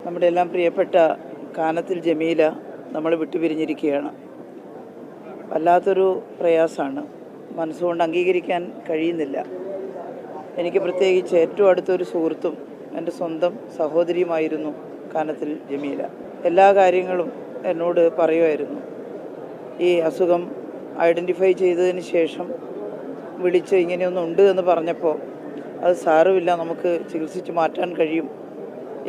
നമ്മുടെ എല്ലാം പ്രിയപ്പെട്ട കാനത്തിൽ ജമീല നമ്മൾ വിട്ടുപിരിഞ്ഞിരിക്കുകയാണ്. വല്ലാത്തൊരു പ്രയാസമാണ്, മനസ്സുകൊണ്ട് അംഗീകരിക്കാൻ കഴിയുന്നില്ല. എനിക്ക് പ്രത്യേകിച്ച് ഏറ്റവും അടുത്തൊരു സുഹൃത്തും എൻ്റെ സ്വന്തം സഹോദരിയുമായിരുന്നു കാനത്തിൽ ജമീല. എല്ലാ കാര്യങ്ങളും എന്നോട് പറയുമായിരുന്നു. ഈ അസുഖം ഐഡൻറ്റിഫൈ ചെയ്തതിന് ശേഷം വിളിച്ച് ഇങ്ങനെയൊന്നുണ്ട് എന്ന് പറഞ്ഞപ്പോൾ അത് സാരമില്ല, നമുക്ക് ചികിത്സിച്ച് മാറ്റാൻ കഴിയും,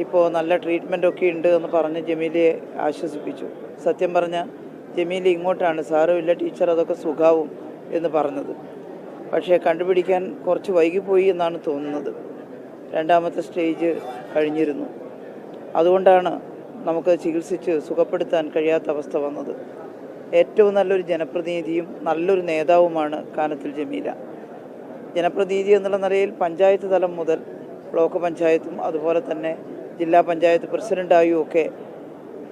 ഇപ്പോൾ നല്ല ട്രീറ്റ്മെൻറ്റൊക്കെ ഉണ്ട് എന്ന് പറഞ്ഞ് ജമീലയെ ആശ്വസിപ്പിച്ചു. സത്യം പറഞ്ഞാൽ ജമീല ഇങ്ങോട്ടാണ് സാരമില്ല ടീച്ചർ, അതൊക്കെ സുഖാവും എന്ന് പറഞ്ഞത്. പക്ഷേ കണ്ടുപിടിക്കാൻ കുറച്ച് വൈകിപ്പോയി എന്നാണ് തോന്നുന്നത്. രണ്ടാമത്തെ സ്റ്റേജ് കഴിഞ്ഞിരുന്നു. അതുകൊണ്ടാണ് നമുക്ക് ചികിത്സിച്ച് സുഖപ്പെടുത്താൻ കഴിയാത്ത അവസ്ഥ വന്നത്. ഏറ്റവും നല്ലൊരു ജനപ്രതിനിധിയും നല്ലൊരു നേതാവുമാണ് കാനത്തിൽ ജമീല. ജനപ്രതിനിധി എന്നുള്ള നിലയിൽ പഞ്ചായത്ത് തലം മുതൽ ബ്ലോക്ക് പഞ്ചായത്തും അതുപോലെ തന്നെ ജില്ലാ പഞ്ചായത്ത് പ്രസിഡൻ്റായും ഒക്കെ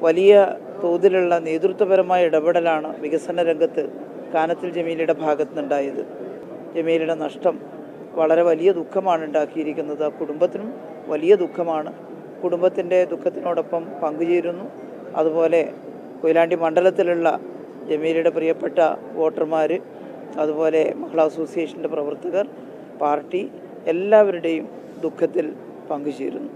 വലിയ തോതിലുള്ള നേതൃത്വപരമായ ഇടപെടലാണ് വികസന രംഗത്ത് കാനത്തിൽ ജമീലയുടെ ഭാഗത്തു നിന്നുണ്ടായത്. ജമീലയുടെ നഷ്ടം വളരെ വലിയ ദുഃഖമാണ് ഉണ്ടാക്കിയിരിക്കുന്നത്. ആ കുടുംബത്തിനും വലിയ ദുഃഖമാണ്. കുടുംബത്തിൻ്റെ ദുഃഖത്തിനോടൊപ്പം പങ്കുചേരുന്നു. അതുപോലെ കൊയിലാണ്ടി മണ്ഡലത്തിലുള്ള ജമീലയുടെ പ്രിയപ്പെട്ട വോട്ടർമാർ, അതുപോലെ മഹിളാ അസോസിയേഷൻ്റെ പ്രവർത്തകർ, പാർട്ടി എല്ലാവരുടെയും ദുഃഖത്തിൽ പങ്കുചേരുന്നു.